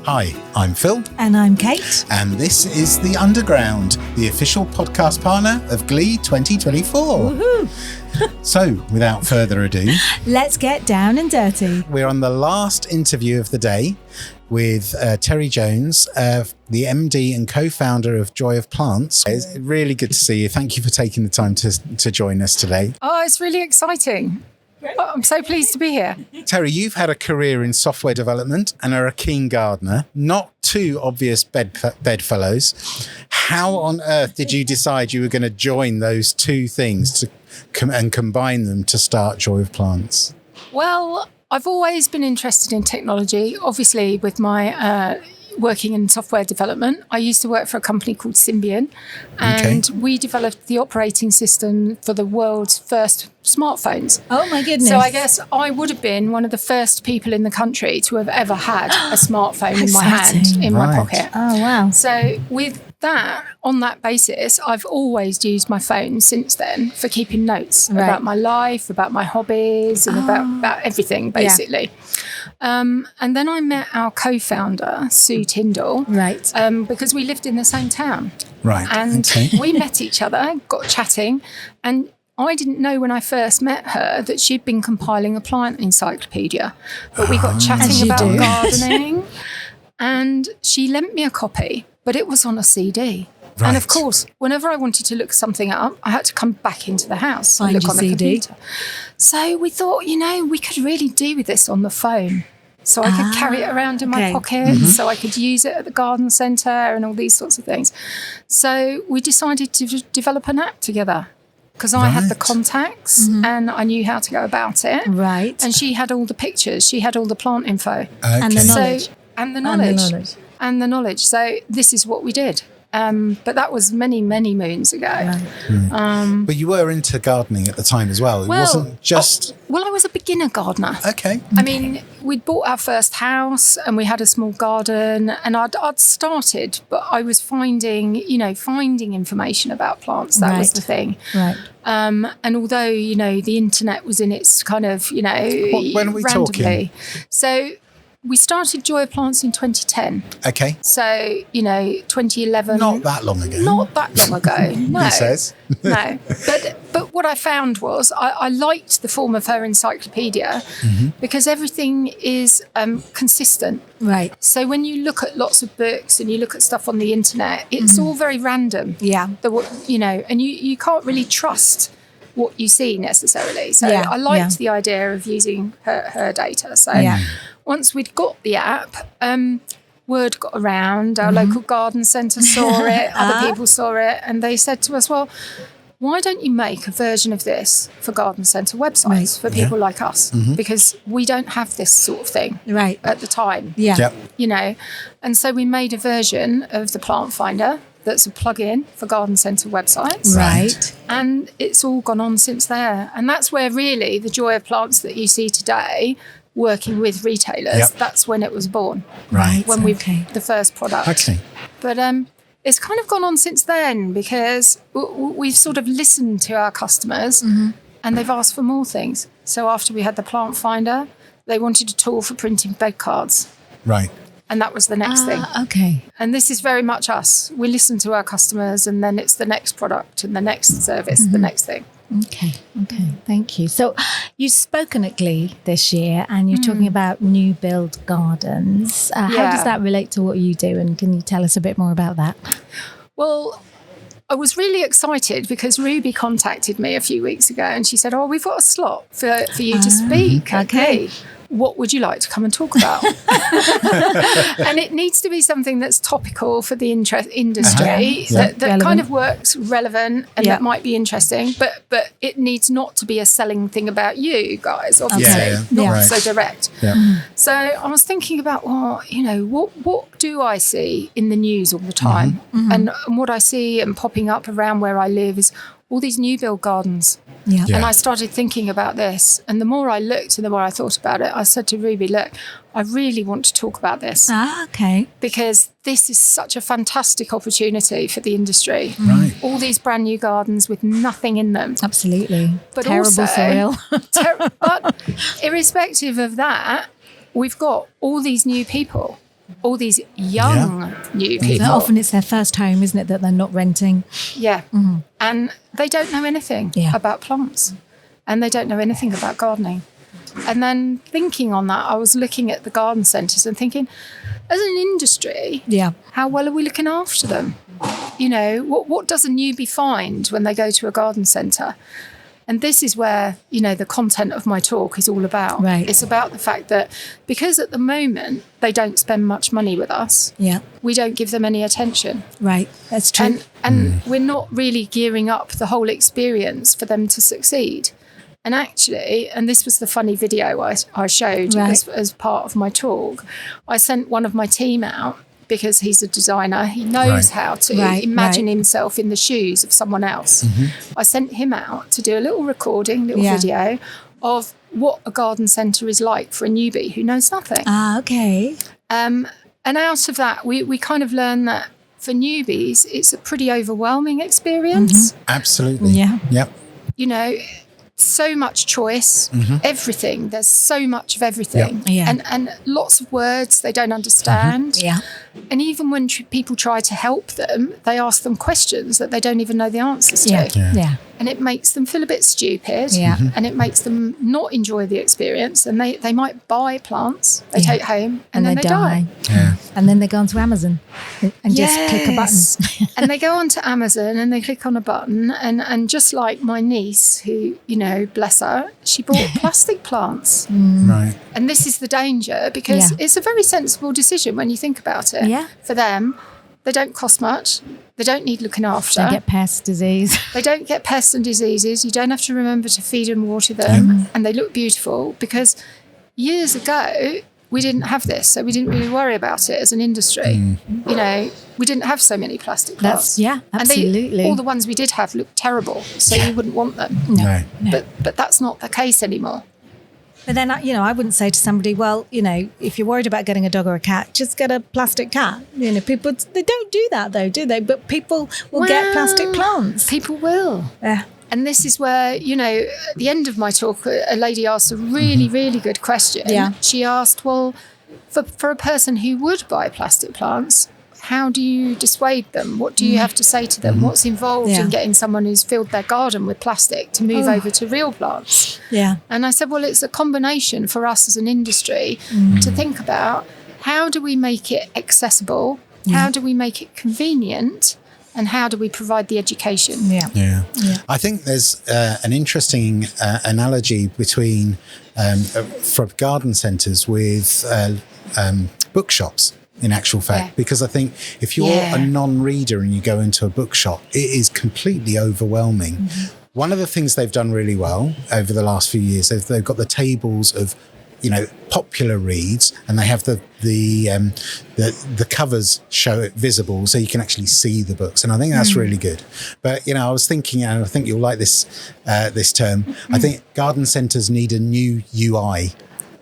Hi, I'm Phil. And I'm Kate. And this is The Underground, the official podcast partner of Glee 2024. Woohoo! So, without further ado, let's get down and dirty. We're on the last interview of the day with Terri Jones, the MD and co-founder of Joy of Plants. It's really good to see you. Thank you for taking the time to join us today. Oh, it's really exciting. Oh, I'm so pleased to be here. Terri, you've had a career in software development and are a keen gardener. Not two obvious bedfellows. How on earth did you decide you were going to join those two things and combine them to start Joy of Plants? Well, I've always been interested in technology, obviously with my working in software development. I used to work for a company called Symbian, and we developed the operating system for the world's first smartphones. Oh my goodness. So I guess I would have been one of the first people in the country to have ever had a smartphone in my hand, in my pocket. Oh, wow. So with that, on that basis, I've always used my phone since then for keeping notes about my life, about my hobbies, and about everything, basically. Yeah. And then I met our co-founder, Sue Tyndall, because we lived in the same town. Right. And we met each other, got chatting, and I didn't know when I first met her that she'd been compiling a plant encyclopedia. But we got chatting about gardening, and she lent me a copy, but it was on a CD. Right. And of course, whenever I wanted to look something up, I had to come back into the house and look on the computer. So we thought, we could really do with this on the phone. So I could carry it around in my pocket, so I could use it at the garden centre and all these sorts of things. So we decided to develop an app together because I had the contacts and I knew how to go about it. Right. And she had all the pictures, she had all the plant info. Okay. And the knowledge. And the knowledge. So this is what we did. But that was many, many moons ago. Right. But you were into gardening at the time as well. It wasn't just... I was a beginner gardener. Okay. I mean, we'd bought our first house and we had a small garden, and I'd started, but I was finding information about plants. That was the thing. Right. And although, the internet was in its kind of, When are we randomly. talking? So we started Joy of Plants in 2010. Okay. So, 2011. Not that long ago. Not that long ago, no. He says. No. But what I found was I liked the form of her encyclopedia because everything is consistent. Right. So when you look at lots of books and you look at stuff on the internet, it's all very random. Yeah. And you can't really trust what you see necessarily. So I liked the idea of using her data. So once we'd got the app, word got around, our local garden centre saw it, other people saw it, and they said to us, well, why don't you make a version of this for garden centre websites for people like us? Because we don't have this sort of thing at the time. Yeah. Yep. And so we made a version of the plant finder that's a plug-in for garden centre websites. Right. And it's all gone on since there. And that's where really the Joy of Plants that you see today, working with retailers, that's when it was born. Right. When the first product. Okay. But it's kind of gone on since then because we've sort of listened to our customers and they've asked for more things. So after we had the plant finder, they wanted a tool for printing bed cards. Right. And that was the next thing. Okay. And this is very much us. We listen to our customers and then it's the next product and the next service, the next thing. Okay. Thank you. So you've spoken at Glee this year and you're talking about new build gardens. How does that relate to what you do? And can you tell us a bit more about that? Well, I was really excited because Ruby contacted me a few weeks ago and she said, we've got a slot for you to speak at Glee. What would you like to come and talk about? And it needs to be something that's topical for the industry, that kind of works relevant and that might be interesting, but it needs not to be a selling thing about you guys, obviously, not so direct. Yeah. So I was thinking about, what do I see in the news all the time? And what I see and popping up around where I live is all these new build gardens. Yeah. And I started thinking about this. And the more I looked and the more I thought about it, I said to Ruby, look, I really want to talk about this. Okay. Because this is such a fantastic opportunity for the industry. Right. All these brand new gardens with nothing in them. Absolutely. But terrible soil. But irrespective of that, we've got all these new people all these young new people. So often it's their first home, isn't it, that they're not renting? Yeah. And they don't know anything about plants, and they don't know anything about gardening. And then thinking on that, I was looking at the garden centres and thinking, as an industry, how well are we looking after them? You know, what does a newbie find when they go to a garden centre? And this is where, you know, the content of my talk is all about. Right. It's about the fact that because at the moment they don't spend much money with us, we don't give them any attention. Right, that's true. And we're not really gearing up the whole experience for them to succeed. And actually, and this was the funny video I showed as part of my talk, I sent one of my team out because he's a designer. He knows how to imagine himself in the shoes of someone else. I sent him out to do a little recording, video of what a garden centre is like for a newbie who knows nothing. Okay. And out of that, we kind of learned that for newbies, it's a pretty overwhelming experience. Absolutely. Yeah. Yep. You know, so much choice, everything. There's so much of everything. And lots of words they don't understand. And even when people try to help them, they ask them questions that they don't even know the answers to. And it makes them feel a bit stupid. And it makes them not enjoy the experience. And they might buy plants they take home and then they die. And then they go onto Amazon and just click a button. And they go onto Amazon and they click on a button. And just like my niece, who, you know, bless her, she bought plastic plants. Right. And this is the danger, because it's a very sensible decision when you think about it. For them, they don't cost much. They don't need looking after. They get pest disease. They don't get pests and diseases. You don't have to remember to feed and water them. And they look beautiful, because years ago, we didn't have this, so we didn't really worry about it as an industry. You know, we didn't have so many plastic plants. Absolutely. And all the ones we did have looked terrible, so you wouldn't want them. No. But that's not the case anymore. But then, you know, I wouldn't say to somebody, well, you know, if you're worried about getting a dog or a cat, just get a plastic cat. You know, people, they don't do that though, do they? But people will get plastic plants. People will. And this is where, you know, at the end of my talk, a lady asked a really, really good question. She asked, well, for a person who would buy plastic plants, how do you dissuade them? What do you have to say to them? What's involved in getting someone who's filled their garden with plastic to move over to real plants? And I said, well, it's a combination for us as an industry to think about, how do we make it accessible? How do we make it convenient? And how do we provide the education? I think there's an interesting analogy between for garden centres with bookshops, in actual fact, because I think if you're a non-reader and you go into a bookshop, it is completely overwhelming. One of the things they've done really well over the last few years is they've got the tables of, you know, popular reads, and they have the covers show it visible, so you can actually see the books, and I think that's really good. But you know, I was thinking, and I think you'll like this term. I think garden centres need a new UI,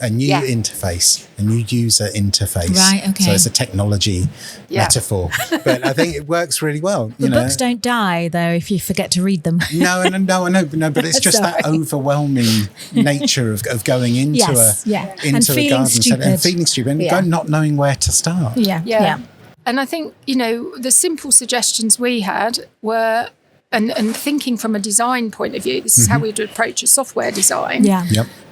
a new interface, a new user interface. Right, okay. So it's a technology metaphor, but I think it works really well. The books don't die, though, if you forget to read them. No, I know, but it's just that overwhelming nature of going into a garden centre and feeling stupid and not knowing where to start. And I think, you know, the simple suggestions we had were, and thinking from a design point of view, this is how we'd approach a software design.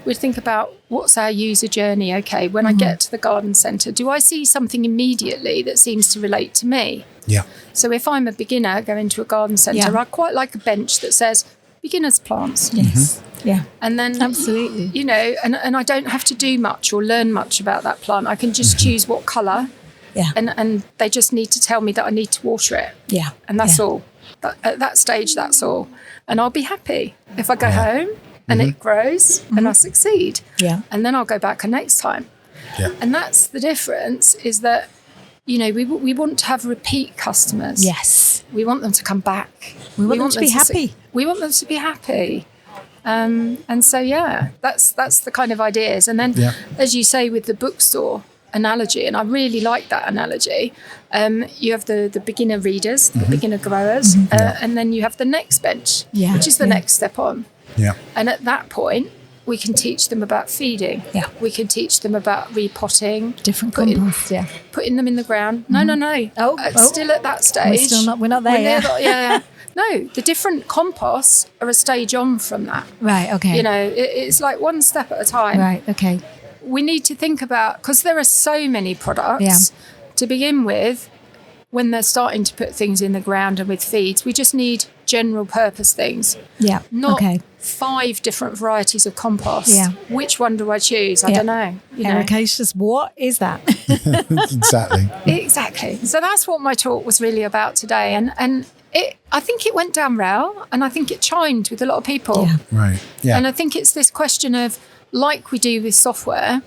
We'd think about, what's our user journey? Okay, when I get to the garden centre, do I see something immediately that seems to relate to me? So if I'm a beginner going to a garden centre, I quite like a bench that says beginner's plants. And then, absolutely, you know, and I don't have to do much or learn much about that plant. I can just choose what colour. And they just need to tell me that I need to water it. And that's all. At that stage, that's all. And I'll be happy if I go home and it grows and I succeed. And then I'll go back next time. And that's the difference, is that, you know, we want to have repeat customers. We want them to come back. We want them to be happy. We want them to be happy. And so, that's the kind of ideas. And then, as you say, with the bookstore analogy, and I really like that analogy, you have the beginner readers, the beginner growers, and then you have the next bench, which is the next step on. And at that point, we can teach them about feeding. Yeah. We can teach them about repotting. Different compost, Putting them in the ground. No. Still at that stage. We're not there yet. Yeah. No, the different composts are a stage on from that. Right, okay. You know, it's like one step at a time. Right, okay. We need to think about, because there are so many products to begin with, when they're starting to put things in the ground and with feeds, we just need general purpose things. Yeah, Not 5 different varieties of compost. Yeah. Which one do I choose? I don't know. Ericaceous, what is that? Exactly. So that's what my talk was really about today. And I think it went down well, and I think it chimed with a lot of people. Yeah. Right. Yeah. And I think it's this question of, like we do with software,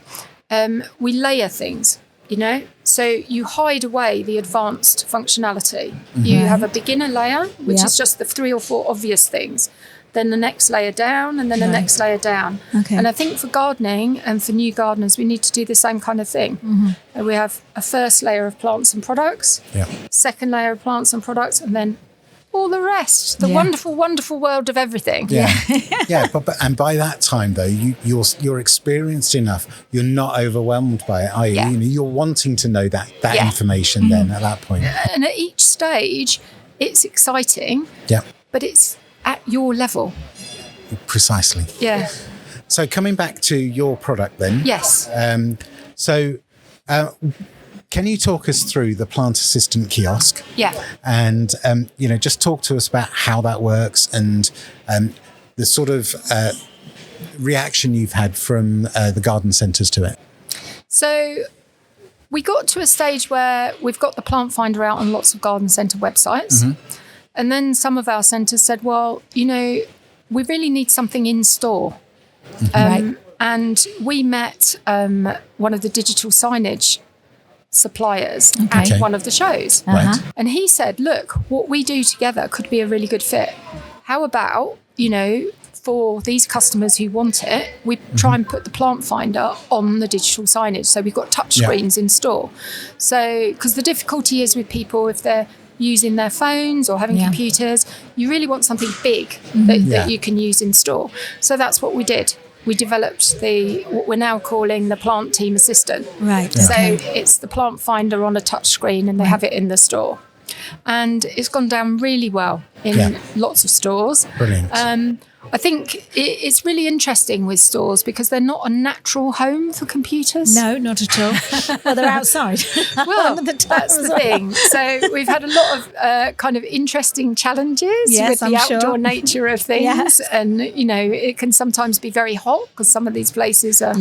we layer things, you know? So you hide away the advanced functionality. Mm-hmm. You have a beginner layer, which is just the 3 or 4 obvious things. Then the next layer down, and then the next layer down. Okay. And I think for gardening and for new gardeners, we need to do the same kind of thing. Mm-hmm. We have a first layer of plants and products, second layer of plants and products, and then all the rest, the wonderful, wonderful world of everything. But and by that time though, you're experienced enough. You're not overwhelmed by it, are you? You know, you're wanting to know that information then at that point. And at each stage, it's exciting. Yeah. But it's at your level. Precisely. Yeah. So coming back to your product then. Yes. Can you talk us through the Plant Assistant Kiosk? Yeah. And, just talk to us about how that works and the sort of reaction you've had from the garden centres to it. So we got to a stage where we've got the plant finder out on lots of garden centre websites. Mm-hmm. And then some of our centres said, well, you know, we really need something in store. Mm-hmm. And we met one of the digital signage suppliers at one of the shows. And he said, look, what we do together could be a really good fit. How about, you know, for these customers who want it, we try and put the plant finder on the digital signage. So we've got touch screens in store. So, because the difficulty is with people, if they're using their phones or having computers, you really want something big that you can use in store. So that's what we did. We developed what we're now calling the Plant Team Assistant. Right. So it's the plant finder on a touch screen, and they have it in the store. And it's gone down really well in lots of stores. Brilliant. I think it's really interesting with stores because they're not a natural home for computers. No, not at all. Well, they're outside. Well, that's the thing. So we've had a lot of kind of interesting challenges with the outdoor nature of things. Yes. And, you know, it can sometimes be very hot because some of these places are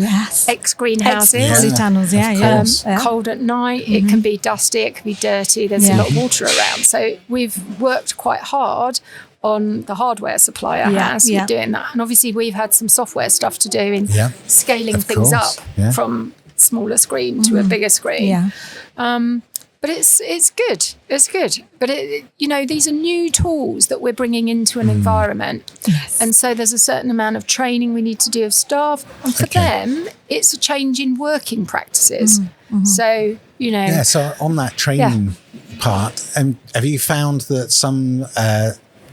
ex-greenhouses. Polytunnels, cold at night. It can be dusty. It can be dirty. There's a lot of water around. So we've worked quite hard on the hardware supplier has with doing that. And obviously we've had some software stuff to do in scaling things up from smaller screen to a bigger screen. But it's good. It's good. But, these are new tools that we're bringing into an environment. Yes. And so there's a certain amount of training we need to do of staff. And for them, it's a change in working practices. Mm-hmm. So, so on that training part, have you found that some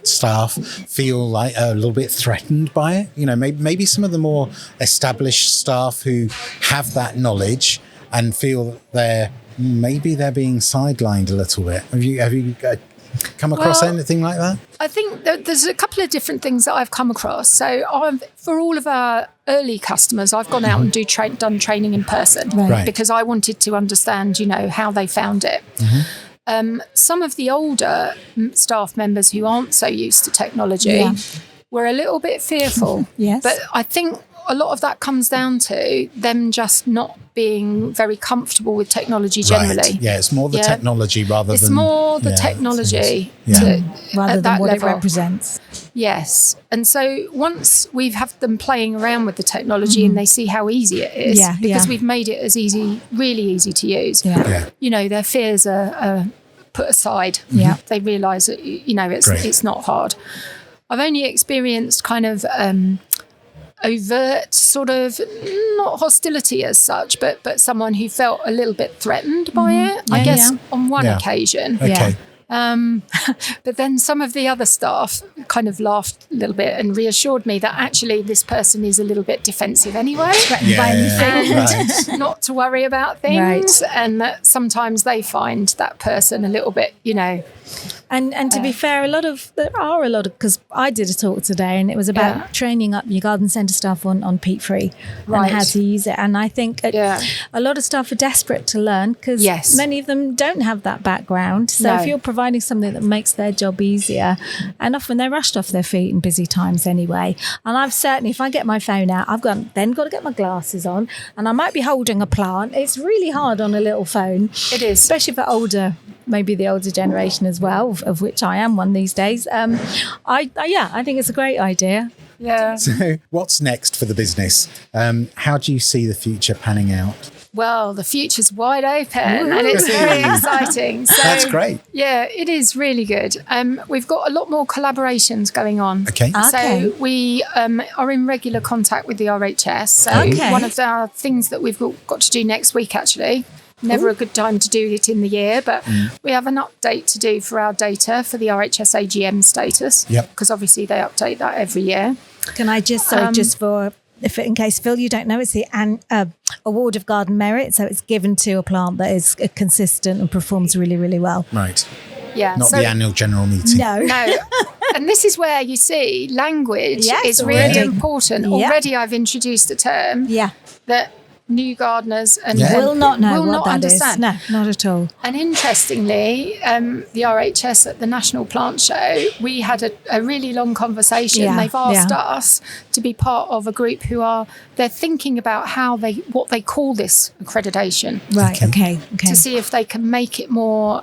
staff feel like a little bit threatened by it? You know, maybe some of the more established staff who have that knowledge and feel they're being sidelined a little bit. Have you come across anything like that? I think there's a couple of different things that I've come across. So for all of our early customers, I've gone out and done training in person because I wanted to understand, how they found it. Mm-hmm. Some of the older staff members who aren't so used to technology were a little bit fearful. Yes. But I think a lot of that comes down to them just not being very comfortable with technology generally. Right. Yeah, it's more the technology rather than... It's more the technology rather than what level. It represents. Yes. And so once we've had them playing around with the technology and they see how easy it is, because we've made it as really easy to use, their fears are put aside. Yeah. They realise that, it's not hard. I've only experienced kind of... overt sort of, not hostility as such, but someone who felt a little bit threatened by it, I guess, on one occasion. Okay. But then some of the other staff kind of laughed a little bit and reassured me that actually this person is a little bit defensive anyway. Right. Not to worry about things. Right. And that sometimes they find that person a little bit, And to be fair, there are a lot of, because I did a talk today and it was about training up your garden centre staff on peat free and how to use it. And I think a lot of staff are desperate to learn because many of them don't have that background. So if you're providing something that makes their job easier, and often they're rushed off their feet in busy times anyway. And I've certainly, if I get my phone out, I've then got to get my glasses on and I might be holding a plant. It's really hard on a little phone. It is. Especially for maybe the older generation as well, of which I am one these days. I think it's a great idea. Yeah. So what's next for the business? How do you see the future panning out? Well, the future's wide open and it's very exciting. So, that's great. Yeah, it is really good. We've got a lot more collaborations going on. Okay. So we are in regular contact with the RHS. So one of our things that we've got to do next week, actually, never a good time to do it in the year, but we have an update to do for our data for the RHS AGM status. Because obviously they update that every year. Can I just in case Phil, you don't know, it's the Award of Garden Merit. So it's given to a plant that is consistent and performs really, really well. Right. Yeah. Not the annual general meeting. No. And this is where you see language is really important. Already I've introduced a term that new gardeners will not know will what not that understand. Is. No, not at all. And interestingly, the RHS at the National Plant Show, we had a really long conversation. They've asked us to be part of a group they're thinking about what they call this accreditation. Right. Okay. To see if they can make it more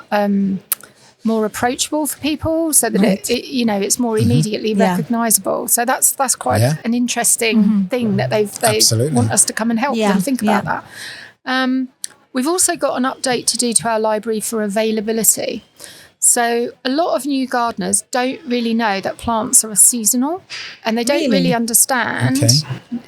approachable for people, so that it's more immediately recognisable. So that's quite an interesting thing that they want us to come and help them think about that. We've also got an update to do to our library for availability. So a lot of new gardeners don't really know that plants are seasonal, and they don't really understand.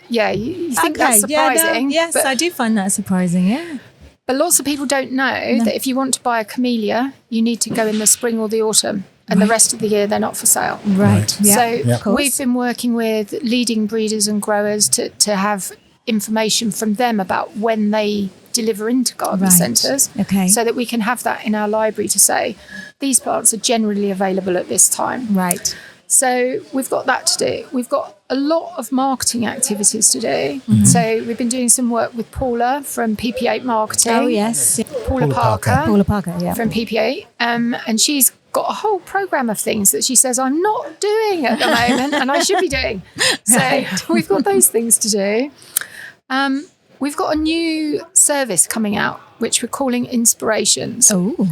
Yeah, you think that's surprising? Yes, I do find that surprising. Yeah. But lots of people don't know that if you want to buy a camellia, you need to go in the spring or the autumn, and the rest of the year they're not for sale. Right. So we've been working with leading breeders and growers to have information from them about when they deliver into garden centres, so that we can have that in our library to say these plants are generally available at this time. Right. So we've got that to do. We've got a lot of marketing activities to do. So we've been doing some work with Paula from PP8 Marketing. Oh, yes. Paula Parker from PP8. And she's got a whole programme of things that she says I'm not doing at the moment and I should be doing. So we've got those things to do. We've got a new service coming out, which we're calling Inspirations. Oh.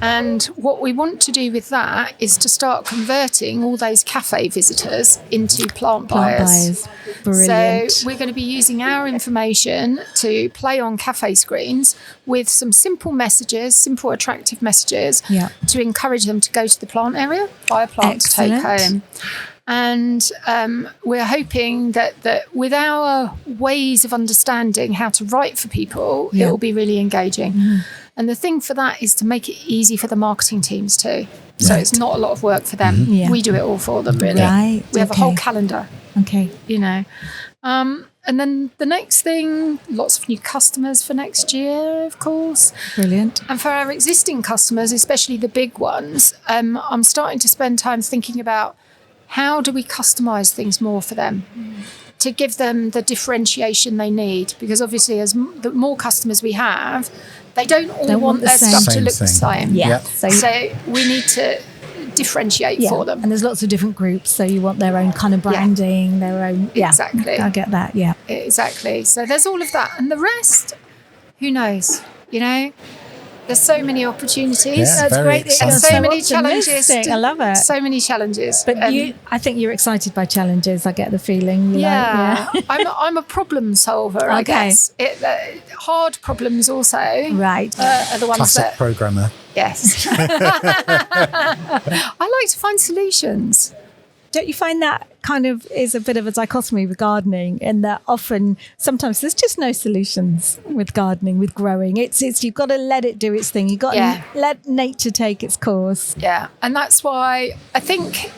And what we want to do with that is to start converting all those cafe visitors into plant buyers. Brilliant. So we're going to be using our information to play on cafe screens with some simple attractive messages to encourage them to go to the plant area, buy a plant to take home. And we're hoping that with our ways of understanding how to write for people, it will be really engaging. And the thing for that is to make it easy for the marketing teams too. So it's not a lot of work for them. We do it all for them, really. Right. We have a whole calendar. Okay. And then the next thing, lots of new customers for next year, of course. Brilliant. And for our existing customers, especially the big ones, I'm starting to spend time thinking about how do we customise things more for them to give them the differentiation they need? Because obviously, as the more customers we have, they don't all want their stuff to look the same. So we need to differentiate for them. And there's lots of different groups, so you want their own kind of branding, their own... Exactly. I get that, Exactly. So there's all of that. And the rest, who knows? There's so many opportunities. Yeah, that's great. And so many challenges. I love it. So many challenges. But I think you're excited by challenges. I get the feeling. I'm a problem solver, I guess. Hard problems also. Right. Are the ones Classic programmer. Yes. I like to find solutions. don't you find that kind of is a bit of a dichotomy with gardening, in that sometimes there's just no solutions with gardening, with growing. It's you've got to let it do its thing. You've got to let nature take its course. Yeah, and that's why I think,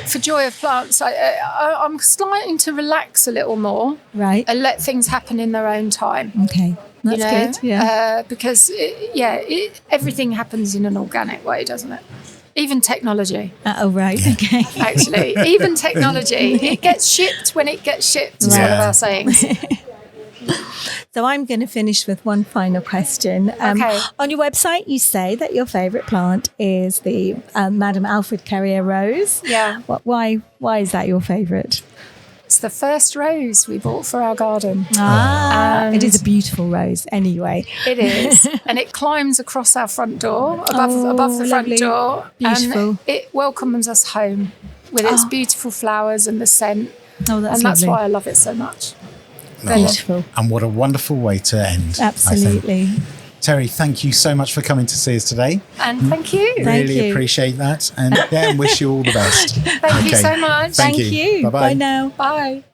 for Joy of Plants, I'm starting to relax a little more, right, and let things happen in their own time. Okay, that's good. Yeah, because everything happens in an organic way, doesn't it? Even technology. Oh, right. Okay. Actually, even technology, it gets shipped when it gets shipped. Is one of our sayings. So I'm going to finish with one final question. Okay. On your website, you say that your favourite plant is the Madame Alfred Carrier rose. Yeah. Why is that your favourite? It's the first rose we bought for our garden. It is a beautiful rose anyway. It is. And it climbs across our front door, above the front door. Beautiful. And it welcomes us home with its beautiful flowers and the scent. Oh, that's that's lovely. why I love it so much. Beautiful. And what a wonderful way to end. Absolutely. Terri, thank you so much for coming to see us today. And thank you. Really appreciate that. And wish you all the best. Thank you so much. Thank you. Bye-bye. Bye now. Bye.